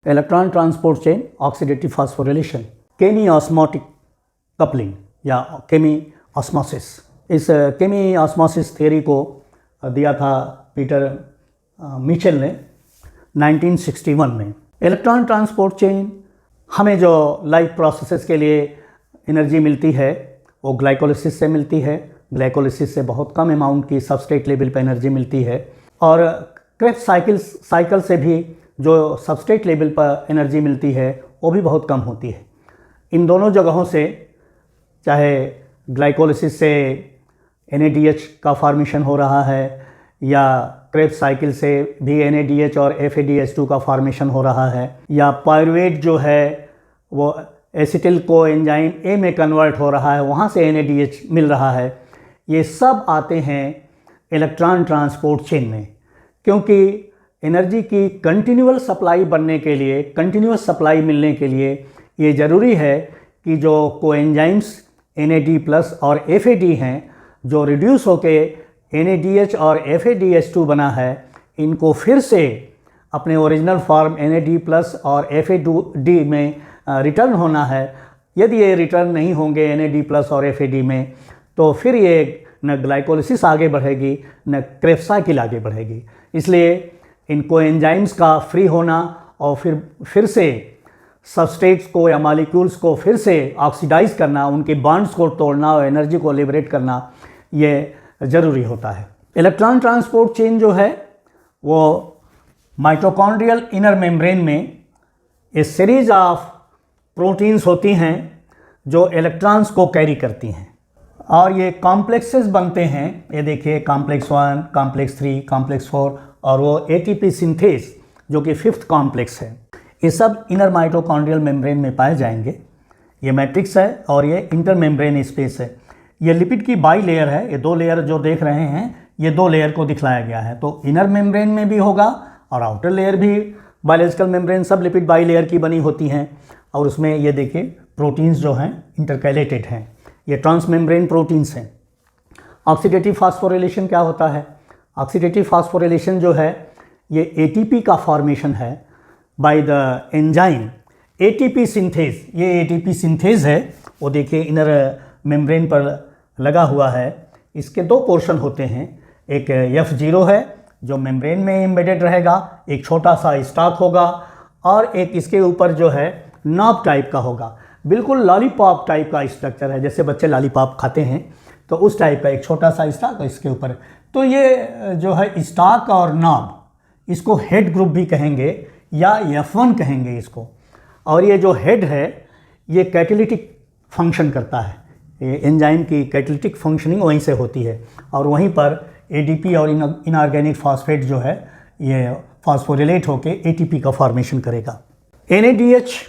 Electron transport chain, oxidative phosphorylation, chemiosmotic coupling या केमी osmosis. इस केमी ऑस्मोसिस थियरी को दिया था पीटर मिचेल ने 1961 में। इलेक्ट्रॉन ट्रांसपोर्ट चेन हमें जो लाइफ प्रोसेसेस के लिए एनर्जी मिलती है वो ग्लाइकोलिसिस से मिलती है। ग्लाइकोलिसिस से बहुत कम अमाउंट की सबस्ट्रेट लेवल पर एनर्जी मिलती है, और क्रेब्स साइकिल से भी जो सबस्ट्रेट लेवल पर एनर्जी मिलती है वो भी बहुत कम होती है। इन दोनों जगहों से, चाहे ग्लाइकोलिसिस से NADH का फॉर्मेशन हो रहा है या क्रेब्स साइकिल से भी NADH और FADH2 का फॉर्मेशन हो रहा है, या पायरुवेट जो है वो एसिटिल को एंजाइम A में कन्वर्ट हो रहा है, वहाँ से NADH मिल रहा है, ये सब आते हैं इलेक्ट्रॉन ट्रांसपोर्ट चेन में। क्योंकि एनर्जी की कंटिन्यूअल सप्लाई बनने के लिए, कंटिन्यूअस सप्लाई मिलने के लिए ये ज़रूरी है कि जो कोएंजाइम्स NAD+ और FAD हैं, जो रिड्यूस होके NADH और FADH2 बना है, इनको फिर से अपने ओरिजिनल फॉर्म NAD+ और FAD में रिटर्न होना है। यदि ये रिटर्न नहीं होंगे NAD+ और FAD में, तो फिर ये न ग्लाइकोलिसिस आगे बढ़ेगी न क्रेब्स साइकिल आगे बढ़ेगी। इसलिए इन कोएंजाइम्स का फ्री होना और फिर से सबस्ट्रेट्स को या मॉलिक्यूल्स को फिर से ऑक्सीडाइज करना, उनके बॉन्ड्स को तोड़ना और एनर्जी को लिबरेट करना, ये ज़रूरी होता है। इलेक्ट्रॉन ट्रांसपोर्ट चेन जो है वो माइटोकॉन्ड्रियल इनर मेम्ब्रेन में ए सीरीज ऑफ प्रोटीन्स होती हैं जो इलेक्ट्रॉन्स को कैरी करती हैं, और ये कॉम्प्लेक्सेस बनते हैं। ये देखिए, कॉम्प्लेक्स 1, कॉम्प्लेक्स 3, कॉम्प्लेक्स 4 और वो ATP सिंथेस जो कि 5th कॉम्प्लेक्स है। ये सब इनर माइटोकॉन्ड्रियल मेम्ब्रेन में पाए जाएंगे। ये मैट्रिक्स है और ये इंटर मेम्ब्रेन स्पेस है। ये लिपिड की बाई लेयर है। ये 2 लेयर जो देख रहे हैं, ये 2 लेयर को दिखलाया गया है। तो इनर मेम्ब्रेन में भी होगा और आउटर लेयर भी। बायोलॉजिकल मेम्ब्रेन सब लिपिड बाई लेयर की बनी होती हैं, और उसमें ये देखिए प्रोटीन्स जो हैं इंटरकैलेटेड हैं। ये ट्रांसमेम्ब्रेन प्रोटीन्स हैं। ऑक्सीडेटिव फास्फोरिलेशन क्या होता है? ऑक्सीडेटिव फास्फोरिलेशन जो है ये ATP का फॉर्मेशन है by the enzyme ATP synthase. ये ATP सिंथेज है, वो देखिए इनर मेम्ब्रेन पर लगा हुआ है। इसके 2 पोर्शन होते हैं। एक F0 है जो मेम्ब्रेन में एम्बेडेड रहेगा, एक छोटा सा स्टॉक होगा, और एक इसके ऊपर जो है नॉब टाइप का होगा। बिल्कुल लॉलीपॉप टाइप का स्ट्रक्चर है, जैसे बच्चे लॉलीपॉप खाते हैं तो उस टाइप का एक छोटा सा स्टॉक है इसके ऊपर। तो ये जो है स्टॉक और नॉब, इसको हेड ग्रुप भी कहेंगे या F1 कहेंगे इसको। और ये जो हेड है ये कैटेलिटिक फंक्शन करता है। ये एंजाइम की कैटेलिटिक फंक्शनिंग वहीं से होती है, और वहीं पर ADP और इनऑर्गेनिक फॉस्फेट जो है ये फॉस्फोरिलेट होकर ATP का फॉर्मेशन करेगा। NADH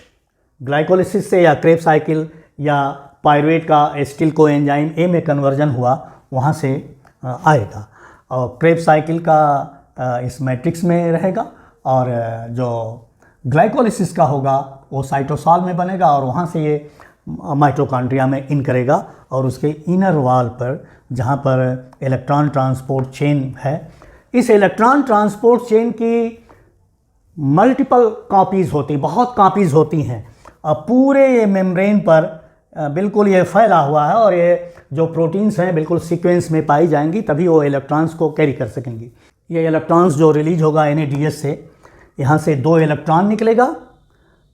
ग्लाइकोलिसिस से या क्रेब्स साइकिल या पायरुवेट का एसिटिल को एंजाइम A में कन्वर्जन हुआ, वहाँ से आएगा। और क्रेब्स साइकिल का इस मैट्रिक्स में रहेगा, और जो ग्लाइकोलिसिस का होगा वो साइटोसॉल में बनेगा, और वहाँ से ये माइटोकॉन्ड्रिया में इन करेगा, और उसके इनर वॉल पर जहाँ पर इलेक्ट्रॉन ट्रांसपोर्ट चेन है, इस इलेक्ट्रॉन ट्रांसपोर्ट चेन की मल्टीपल कॉपीज़ होती, बहुत कॉपीज़ होती हैं। अब पूरे ये मेम्ब्रेन पर बिल्कुल ये फैला हुआ है, और ये जो प्रोटीन्स हैं बिल्कुल सीक्वेंस में पाई जाएंगी, तभी वो इलेक्ट्रॉन्स को कैरी कर सकेंगी। ये इलेक्ट्रॉन्स जो रिलीज होगा NADH से, यहाँ से 2 इलेक्ट्रॉन निकलेगा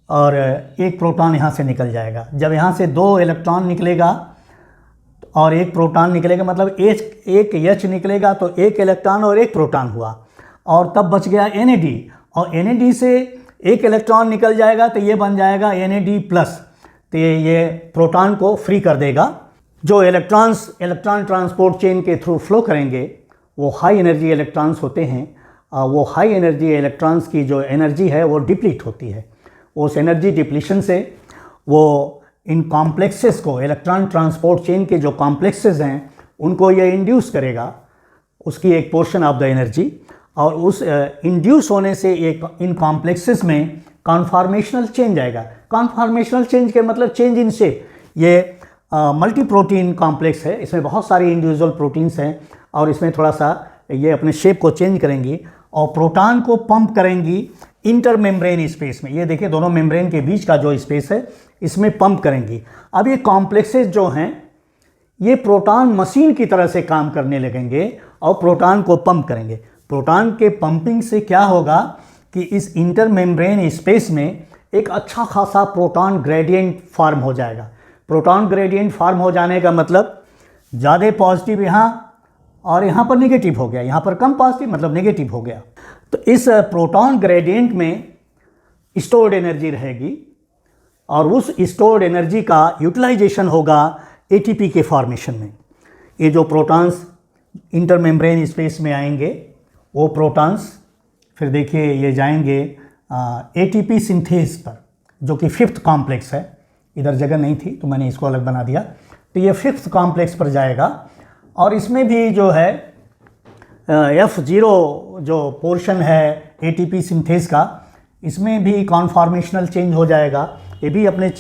और 1 प्रोटॉन यहाँ से निकल जाएगा। जब यहाँ से 2 इलेक्ट्रॉन निकलेगा और 1 प्रोटॉन निकलेगा, मतलब एक H निकलेगा, तो 1 इलेक्ट्रॉन और 1 प्रोटॉन हुआ, और तब बच गया NAD, और NAD से 1 इलेक्ट्रॉन निकल जाएगा तो ये बन जाएगा NAD+। तो ये प्रोटॉन को फ्री कर देगा। जो इलेक्ट्रॉन ट्रांसपोर्ट चेन के थ्रू फ्लो करेंगे वो हाई एनर्जी इलेक्ट्रॉन्स होते हैं। वो हाई एनर्जी इलेक्ट्रॉन्स की जो एनर्जी है वो डिप्लीट होती है। उस एनर्जी डिप्लीशन से वो इन कॉम्प्लेक्सेस को, इलेक्ट्रॉन ट्रांसपोर्ट चेन के जो कॉम्प्लेक्सेस हैं उनको ये इंड्यूस करेगा, उसकी एक पोर्शन ऑफ द एनर्जी, और उस इंड्यूस होने से एक इन कॉम्प्लेक्सेस में कॉन्फॉर्मेशनल चेंज आएगा। कॉन्फॉर्मेशनल चेंज के मतलब चेंज इन शेप। ये मल्टी प्रोटीन कॉम्प्लेक्स है, इसमें बहुत सारी इंडिविजुअल प्रोटीन्स हैं, और इसमें थोड़ा सा ये अपने शेप को चेंज करेंगी, और प्रोटॉन को पंप करेंगी इंटर मेम्ब्रेन स्पेस में। ये देखिए दोनों मेम्ब्रेन के बीच का जो स्पेस है इसमें पंप करेंगी। अब ये कॉम्प्लेक्सेस जो हैं ये प्रोटॉन मशीन की तरह से काम करने लगेंगे और प्रोटॉन को पंप करेंगे। प्रोटॉन के पंपिंग से क्या होगा कि इस इंटर मेम्ब्रेन स्पेस में एक अच्छा खासा प्रोटॉन ग्रेडियंट फॉर्म हो जाएगा। प्रोटॉन ग्रेडियंट फॉर्म हो जाने का मतलब ज़्यादा पॉजिटिव यहाँ और यहाँ पर नेगेटिव हो गया, यहाँ पर कम पॉजिटिव मतलब नेगेटिव हो गया। तो इस प्रोटॉन ग्रेडियंट में स्टोर्ड एनर्जी रहेगी और उस स्टोर्ड एनर्जी का यूटिलाइजेशन होगा एटीपी के फॉर्मेशन में। ये जो प्रोटॉन्स इंटर मेम्ब्रेन स्पेस में आएंगे वो प्रोटॉन्स फिर देखिए ये जाएंगे एटीपी सिंथेस पर, जो कि 5th कॉम्प्लेक्स है। इधर जगह नहीं थी तो मैंने इसको अलग बना दिया। तो ये 5th कॉम्प्लेक्स पर जाएगा और इसमें भी जो है F0 जो पोर्शन है एटीपी सिंथेस का, इसमें भी कॉन्फॉर्मेशनल चेंज हो जाएगा। ये भी अपने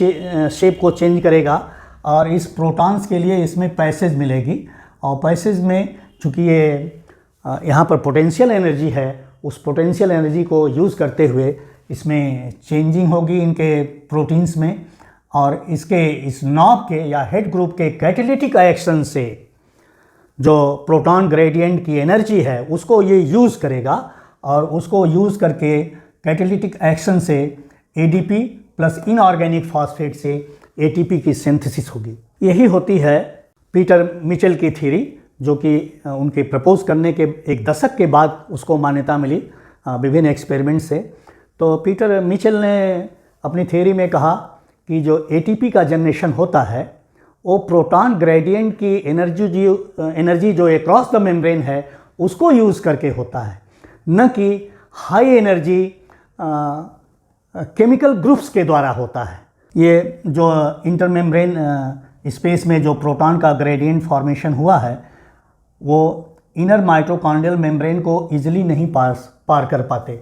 शेप को चेंज करेगा और इस प्रोटॉन्स के लिए इसमें पैसेज मिलेगी। और पैसेज में चूँकि ये यहाँ पर पोटेंशियल एनर्जी है, उस पोटेंशियल एनर्जी को यूज़ करते हुए इसमें चेंजिंग होगी इनके प्रोटीन्स में, और इसके इस नॉब के या हेड ग्रुप के कैटालिटिक एक्शन से जो प्रोटॉन ग्रेडियंट की एनर्जी है उसको ये यूज़ करेगा और उसको यूज़ करके कैटालिटिक एक्शन से एडीपी प्लस इनऑर्गेनिक फॉस्फेट से एटीपी की सिंथेसिस होगी। यही होती है पीटर मिचेल की थ्योरी, जो कि उनके प्रपोज करने के 1 दशक के बाद उसको मान्यता मिली विभिन्न एक्सपेरिमेंट से। तो पीटर मिचेल ने अपनी थ्योरी में कहा कि जो एटीपी का जनरेशन होता है वो प्रोटॉन ग्रेडियंट की एनर्जी जो अक्रॉस द मेम्ब्रेन है उसको यूज़ करके होता है, न कि हाई एनर्जी केमिकल ग्रुप्स के द्वारा होता है। ये जो इंटर मेम्ब्रेन स्पेस में जो प्रोटॉन का ग्रेडियंट फॉर्मेशन हुआ है वो इनर माइटोकॉन्ड्रियल मेम्ब्रेन को ईजिली नहीं पार कर पाते।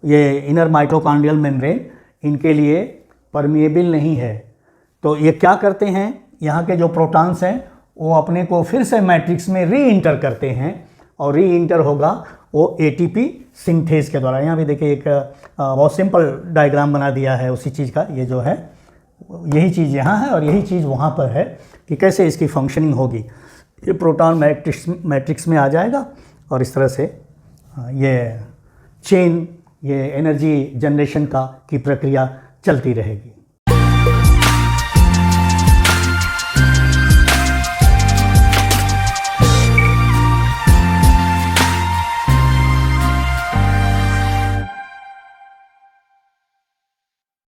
ये इनर माइटोकॉन्ड्रियल मेम्ब्रेन इनके लिए परमिएबल नहीं है। तो ये क्या करते हैं, यहाँ के जो प्रोटॉन्स हैं वो अपने को फिर से मैट्रिक्स में री इंटर करते हैं और री इंटर होगा वो एटीपी सिंथेस के द्वारा। यहाँ भी देखिए एक बहुत सिंपल डायग्राम बना दिया है उसी चीज़ का। ये जो है यही चीज़ यहाँ है और यही चीज़ वहाँ पर है कि कैसे इसकी फंक्शनिंग होगी। ये प्रोटॉन मैट्रिक्स में आ जाएगा और इस तरह से ये चेन, ये एनर्जी जनरेशन की प्रक्रिया चलती रहेगी।